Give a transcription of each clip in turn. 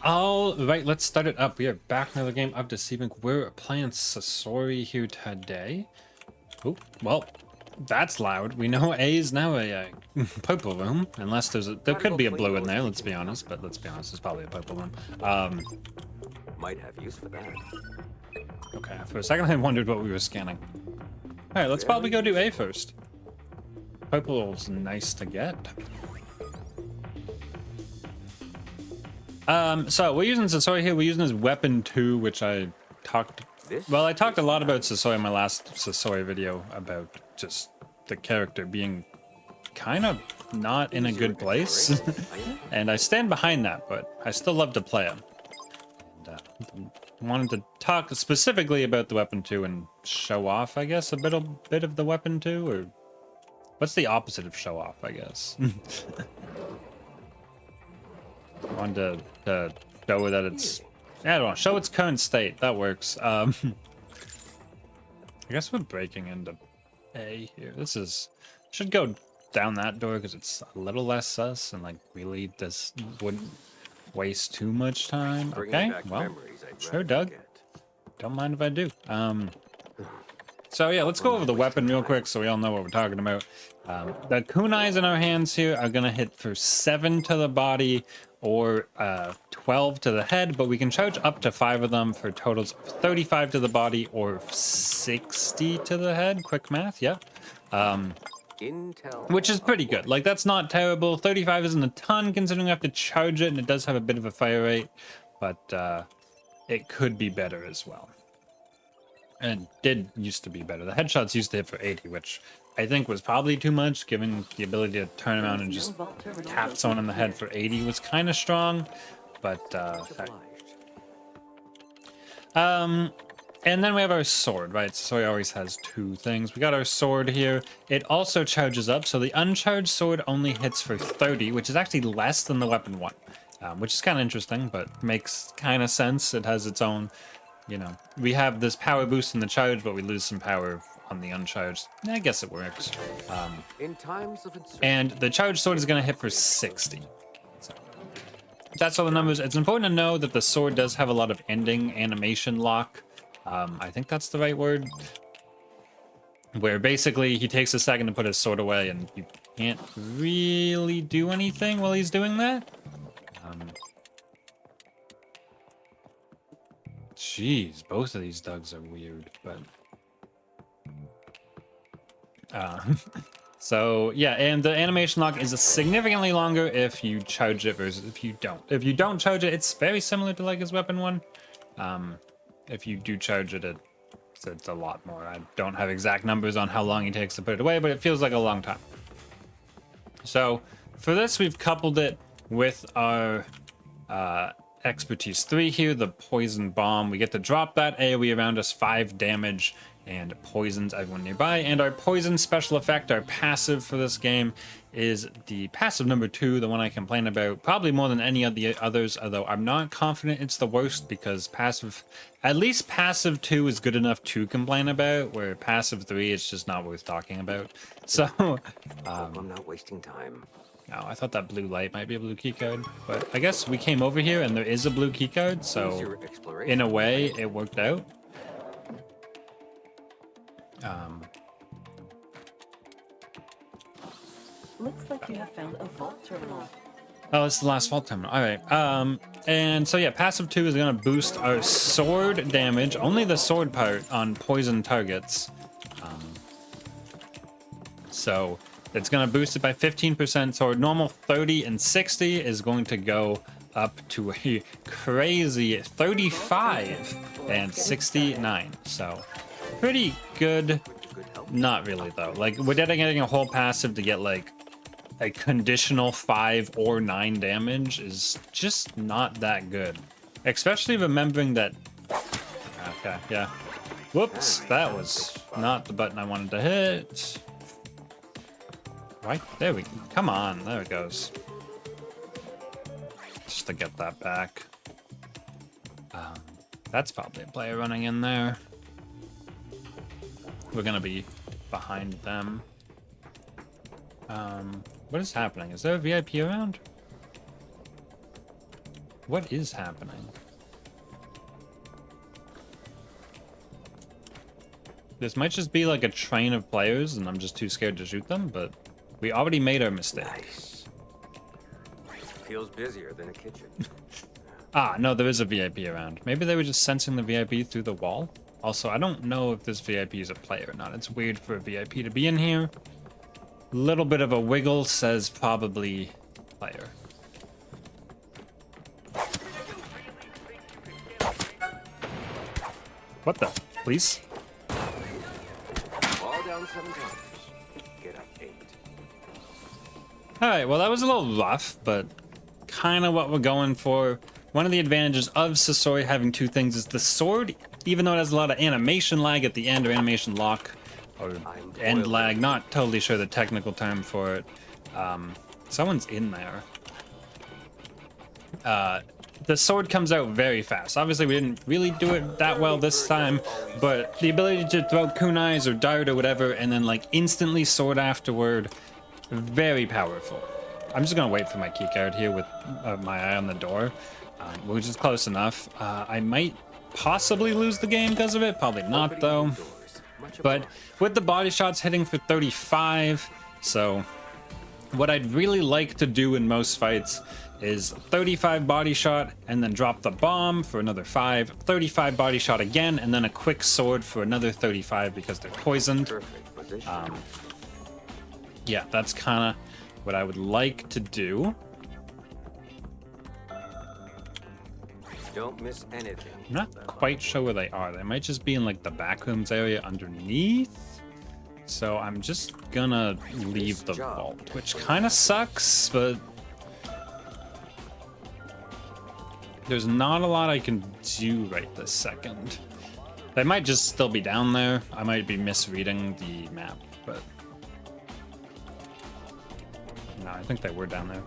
All right, let's start it up. We are back in another game of Deceive Inc. We're playing Sasori here today. Oh, well, that's loud. We know A is now a purple room, unless there could be a blue in there. Let's be honest, but let's be honest, it's probably a purple room. Might have use for that. Okay, for a second I wondered what we were scanning. All right, let's probably go do A first. Purple's nice to get. So we're using Sasori here. We're using his weapon 2, which I talked a lot about Sasori in my last Sasori video, about just the character being kind of not in a good place. And I stand behind that, but I still love to play him. And, wanted to talk specifically about the weapon 2 and show off, I guess, a bit of the weapon 2, or what's the opposite of show off, I guess. I wanted to show that it's, I don't know, show its current state. That works. I guess we're breaking into A here. This should go down that door because it's a little less sus and like really this wouldn't waste too much time. Okay, well, sure, Doug. Don't mind if I do. So yeah, let's go over the weapon real quick so we all know what we're talking about. The kunais in our hands here are gonna hit for 7 to the body or 12 to the head, but we can charge up to 5 of them for totals of 35 to the body or 60 to the head. Quick math, yeah. Which is pretty good. Like, that's not terrible. 35 isn't a ton considering we have to charge it, and it does have a bit of a fire rate, but it could be better as well. And did used to be better. The headshots used to hit for 80, which I think was probably too much, given the ability to turn around and just tap someone in the head for 80 was kind of strong, but and then we have our sword, right? So he always has 2 things. We got our sword here. It also charges up, so the uncharged sword only hits for 30, which is actually less than the weapon 1, which is kind of interesting, but makes kind of sense. It has its own, you know, we have this power boost in the charge, but we lose some power on the uncharged. I guess it works. And the charged sword is going to hit for 60. So that's all the numbers. It's important to know that the sword does have a lot of ending animation lock. I think that's the right word. Where basically he takes a second to put his sword away and you can't really do anything while he's doing that. Jeez, both of these Dougs are weird, but so yeah, and the animation lock is significantly longer if you charge it versus if you don't. If you don't charge it, it's very similar to like his weapon 1. If you do charge it, it's a lot more. I don't have exact numbers on how long it takes to put it away, but it feels like a long time. So for this, we've coupled it with our expertise 3 here, the poison bomb. We get to drop that AoE around us, 5 damage, and poisons everyone nearby. And our poison special effect, our passive for this game, is the passive number 2, the one I complain about probably more than any of the others, although I'm not confident it's the worst, because at least passive 2 is good enough to complain about, where passive 3 is just not worth talking about. So I'm not wasting time. no, I thought that blue light might be a blue keycard, but I guess we came over here and there is a blue keycard, so in a way it worked out. Looks like you have found a vault terminal. Oh, it's the last vault terminal. All right. And so yeah, passive 2 is going to boost our sword damage, only the sword part, on poison targets. So it's going to boost it by 15%. So our normal 30 and 60 is going to go up to a crazy 35 and 69. So pretty good. Not really though. Like, we're getting a whole passive to get like a conditional 5 or 9 damage is just not that good. Especially remembering that. Okay, yeah. Whoops, that was not the button I wanted to hit. Right, there we go. Come on, there it goes. Just to get that back. That's probably a player running in there. We're gonna be behind them. What is happening? Is there a VIP around? What is happening? This might just be like a train of players and I'm just too scared to shoot them, but we already made our mistake. Nice. Feels busier than a kitchen. Ah, no, there is a VIP around. Maybe they were just sensing the VIP through the wall. Also, I don't know if this VIP is a player or not. It's weird for a VIP to be in here. Little bit of a wiggle says probably player. What the? Please? Fall down 7 times. Get up 8. Alright, well that was a little rough, but kind of what we're going for. One of the advantages of Sasori having 2 things is the sword, even though it has a lot of animation lag at the end, or animation lock, or end lag, not totally sure the technical term for it. Someone's in there. The sword comes out very fast. Obviously, we didn't really do it that well this time, but the ability to throw kunais or dart or whatever, and then like instantly sword afterward, very powerful. I'm just gonna wait for my keycard here with my eye on the door, which is close enough. I might possibly lose the game because of it, probably not though. But with the body shots hitting for 35, so what I'd really like to do in most fights is 35 body shot and then drop the bomb for another 5, 35 body shot again, and then a quick sword for another 35 because they're poisoned. Yeah, that's kind of what I would like to do. Don't miss anything. I'm not quite sure where they are. They might just be in like the backrooms area underneath. So I'm just gonna leave the vault, which kind of sucks, but there's not a lot I can do right this second. They might just still be down there. I might be misreading the map, but no, I think they were down there.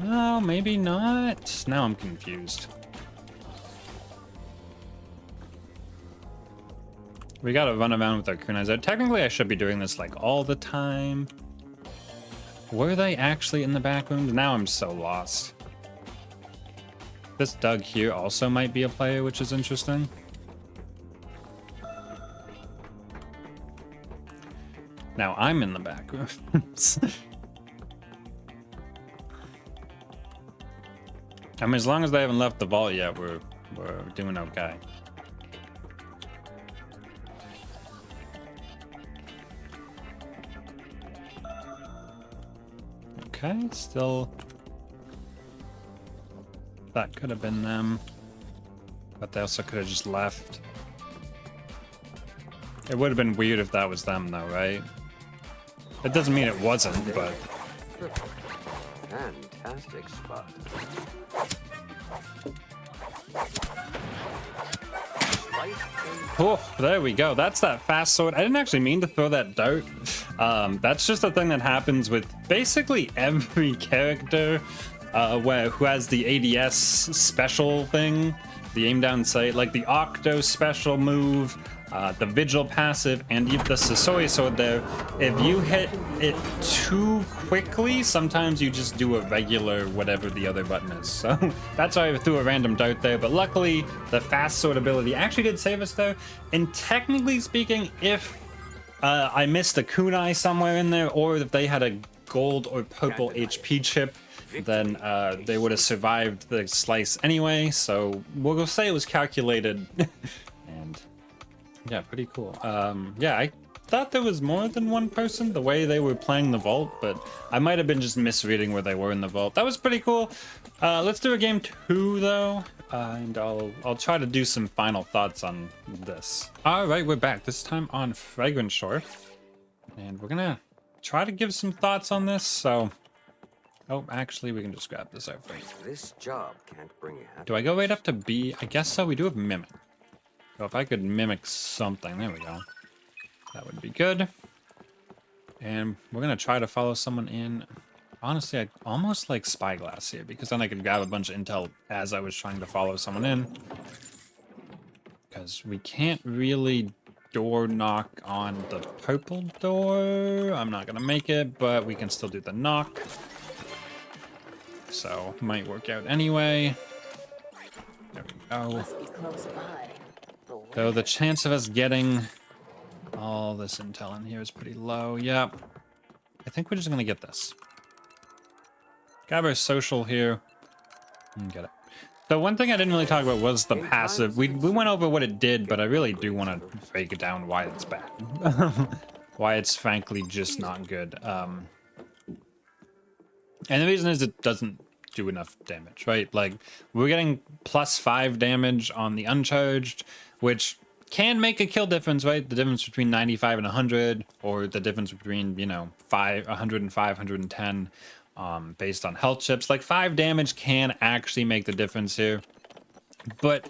No, maybe not. Now I'm confused. We gotta run around with our kunais. Technically, I should be doing this like all the time. Were they actually in the back rooms? Now I'm so lost. This Doug here also might be a player, which is interesting. Now I'm in the back rooms. I mean, as long as they haven't left the vault yet, we're doing okay. Okay, still. That could have been them, but they also could have just left. It would have been weird if that was them, though, right? It doesn't mean it wasn't, but. Fantastic spot. Oh, there we go. That's that fast sword. I didn't actually mean to throw that dart. That's just a thing that happens with basically every character who has the ADS special thing, the aim down sight, like the Octo special move, the Vigil passive, and the Sasori sword there. If you hit it too quickly, sometimes you just do a regular whatever the other button is. So that's why I threw a random dart there. But luckily, the fast sword ability actually did save us there. And technically speaking, if I missed a kunai somewhere in there, or if they had a gold or purple HP chip, then they would have survived the slice anyway. So we'll say it was calculated. And yeah, pretty cool. Yeah, I thought there was more than one person the way they were playing the vault, but I might have been just misreading where they were in the vault. That was pretty cool. Let's do a game 2 though, and I'll try to do some final thoughts on this. All right, we're back this time on Fragrance Shore, and we're gonna try to give some thoughts on this. So, oh, actually, we can just grab this out first. This job can't bring you happiness. Do I go right up to B? I guess so. We do have Mimic. So if I could mimic something, there we go. That would be good. And we're gonna try to follow someone in. Honestly, I almost like Spyglass here, because then I could grab a bunch of intel as I was trying to follow someone in. Because we can't really door knock on the purple door. I'm not gonna make it, but we can still do the knock. so might work out anyway. There we go. Must be close by. But Though the chance of us getting all this intel in here is pretty low. Yep. I think we're just gonna get this. Grab our social here and get it. So one thing I didn't really talk about was the passive. We went over what it did, but I really do want to break it down why it's bad. Why it's frankly just not good. And the reason is it doesn't do enough damage, right? Like, we're getting +5 damage on the uncharged, which can make a kill difference, right? The difference between 95 and 100, or the difference between, you know, 105, 110, based on health chips. Like, 5 damage can actually make the difference here. But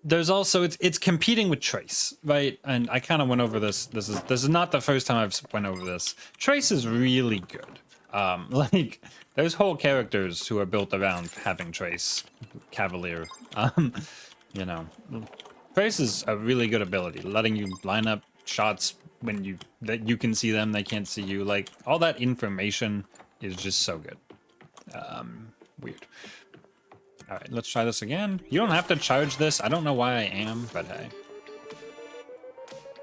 there's also, it's competing with Trace, right? And I kind of went over this. This is not the first time I've went over this. Trace is really good. Like, there's whole characters who are built around having Trace, Cavalier. You know, Trace is a really good ability, letting you line up shots when you can see them, they can't see you. Like, all that information is just so good. Weird. All right, let's try this again. You don't have to charge this. I don't know why I am, but hey.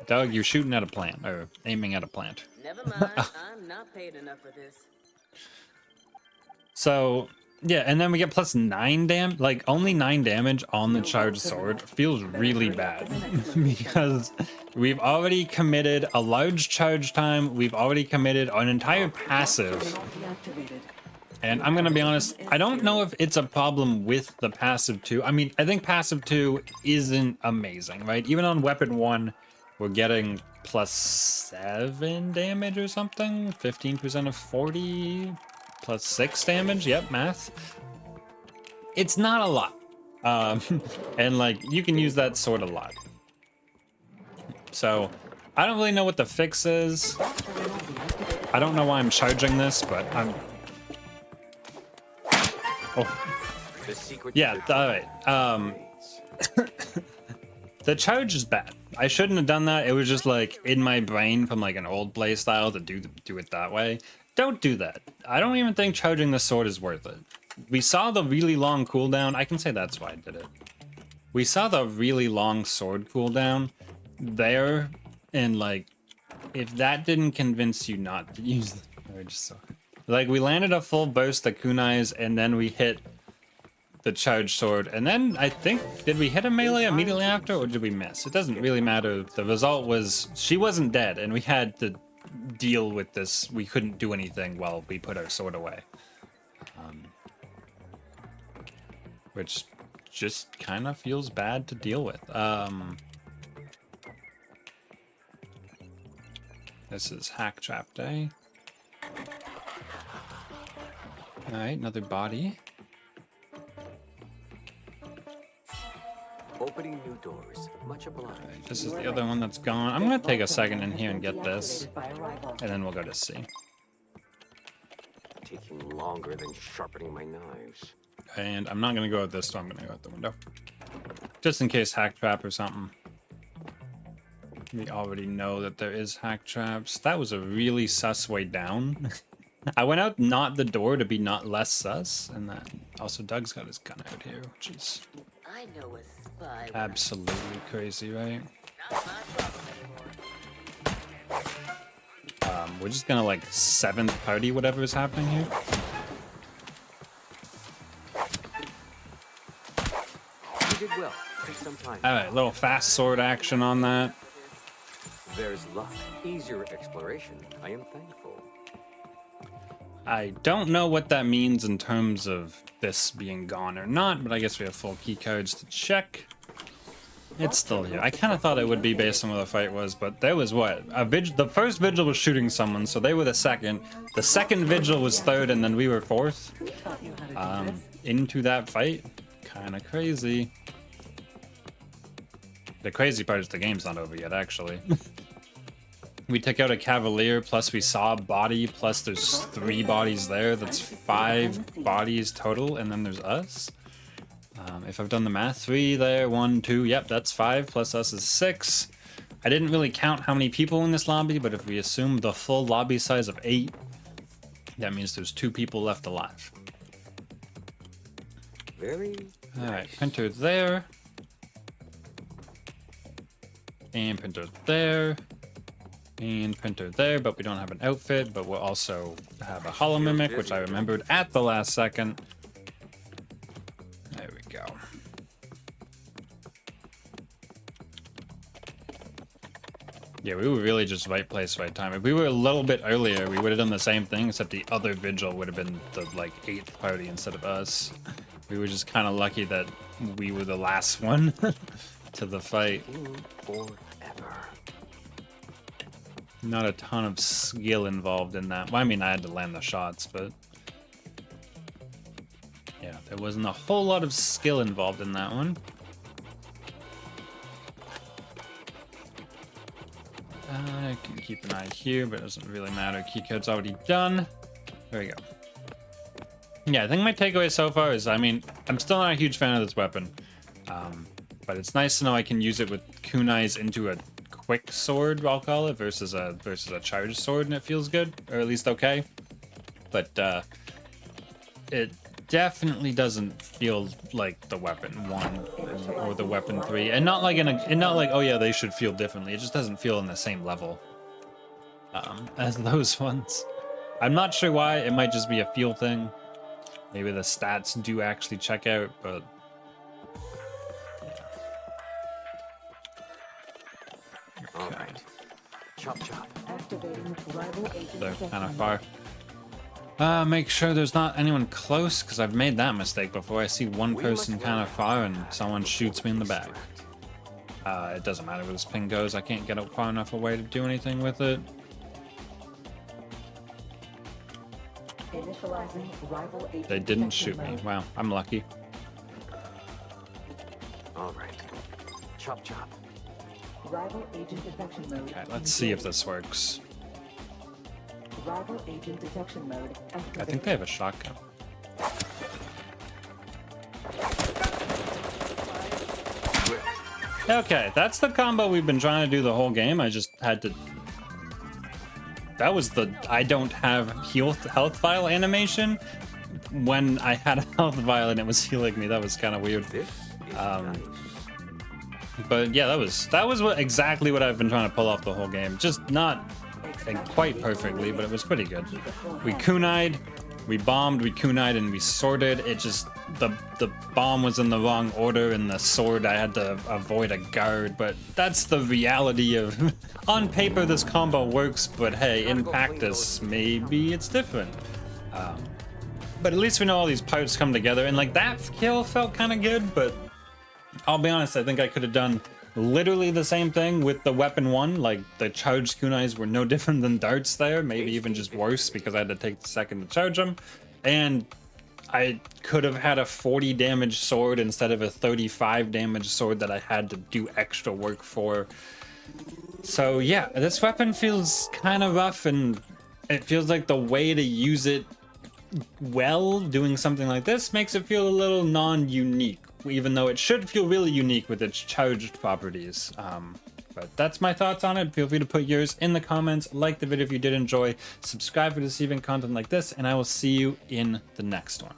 Doug, you're shooting at a plant, or aiming at a plant. never mind. I'm not paid enough for this. So, yeah, and then we get +9 damage, like only 9 damage on the charged sword. Feels really bad because we've already committed a large charge time. We've already committed an entire passive. And I'm going to be honest, I don't know if it's a problem with the passive 2. I mean, I think passive 2 isn't amazing, right? Even on weapon 1, we're getting +7 damage or something. 15% of 40. +6 damage, yep, math. It's not a lot. And like, you can use that sword a lot. So, I don't really know what the fix is. I don't know why I'm charging this, but I'm... Oh. The secret Yeah, alright. The charge is bad. I shouldn't have done that. It was just like in my brain from like an old play style to do it that way. Don't do that. I don't even think charging the sword is worth it. We saw the really long cooldown. I can say that's why I did it. We saw the really long sword cooldown there, and like, if that didn't convince you not to use the charge sword. Like, we landed a full burst of kunais, and then we hit the charged sword, and then I think, did we hit a melee immediately after, or did we miss? It doesn't really matter. The result was, she wasn't dead, and we had to deal with this. We couldn't do anything while we put our sword away. Which just kind of feels bad to deal with. This is Hack Trap Day. Alright, another body. Opening new doors. Much obliged. This is the other one that's gone. I'm gonna take a second in here and get this, and then we'll go to C. Taking longer than sharpening my knives. And I'm not gonna go out this door, I'm gonna go out the window. Just in case hack trap or something. We already know that there is hack traps. That was a really sus way down. I went out not the door to be not less sus, and that also Doug's got his gun out here, which is I know a spy. absolutely crazy, right? Not my problem anymore. We're just gonna like 7th party whatever is happening here. You did well. Take some time. Alright, little fast sword action on that. There's luck. Easier exploration. I am thankful. I don't know what that means in terms of this being gone or not, but I guess we have full key cards to check. It's still here. I kind of thought it would be based on what the fight was, but there was what? The first vigil was shooting someone, so they were the second. The second vigil was third, and then we were fourth. Into that fight. Kind of crazy. The crazy part is the game's not over yet, actually. We took out a Cavalier, plus we saw a body, plus there's 3 bodies there. That's 5 bodies total, and then there's us. If I've done the math, 3 there, 1, 2, yep, that's 5, plus us is 6. I didn't really count how many people in this lobby, but if we assume the full lobby size of 8, that means there's 2 people left alive. Very All right, nice. printer there. And printer there. And printer there, but we don't have an outfit, but we'll also have a hollow mimic, which I remembered at the last second. There we go. Yeah, we were really just right place, right time. If we were a little bit earlier, we would have done the same thing, except the other vigil would have been the, like, 8th party instead of us. We were just kind of lucky that we were the last one to the fight. Forever. Not a ton of skill involved in that. Well, I mean, I had to land the shots, but... yeah, there wasn't a whole lot of skill involved in that one. I can keep an eye here, but it doesn't really matter. Keycard's already done. There we go. Yeah, I think my takeaway so far is, I mean, I'm still not a huge fan of this weapon. But it's nice to know I can use it with kunais into a quick sword, I'll call it, versus a charged sword, and it feels good, or at least okay. But it definitely doesn't feel like the weapon 1 or the weapon 3, and not like oh yeah, they should feel differently. It just doesn't feel in the same level as those ones. I'm not sure why. It might just be a feel thing. Maybe the stats do actually check out, but All right. Chop chop. they're kind of far. Make sure there's not anyone close, because I've made that mistake before. I see one person kind of far and someone shoots me in the back. It doesn't matter where this ping goes. I can't get up far enough away to do anything with it. They didn't shoot me. Wow, I'm lucky. All right. Chop chop. Rival agent detection mode. Okay, let's see if this works. Rival agent detection mode. I think they have a shotgun. Okay, that's the combo we've been trying to do the whole game. I just had to... That was the I don't have health vial animation when I had a health vial and it was healing me. That was kind of weird. This is nice. But yeah, that was exactly what I've been trying to pull off the whole game. Just not quite perfectly, but it was pretty good. We kunai'd, we bombed, we kunai'd, and we sorted. It just the bomb was in the wrong order, and the sword I had to avoid a guard. But that's the reality of on paper this combo works, but hey, in practice maybe it's different. But at least we know all these parts come together, and like that kill felt kind of good, but I'll be honest, I think I could have done literally the same thing with the weapon 1. Like, the charged kunais were no different than darts there, maybe even just worse because I had to take the second to charge them. And I could have had a 40 damage sword instead of a 35 damage sword that I had to do extra work for. So yeah, this weapon feels kind of rough, and it feels like the way to use it well, doing something like this, makes it feel a little non-unique, even though it should feel really unique with its charged properties. But that's my thoughts on it. Feel free to put yours in the comments. Like the video if you did enjoy. Subscribe for Deceive Inc content like this, and I will see you in the next one.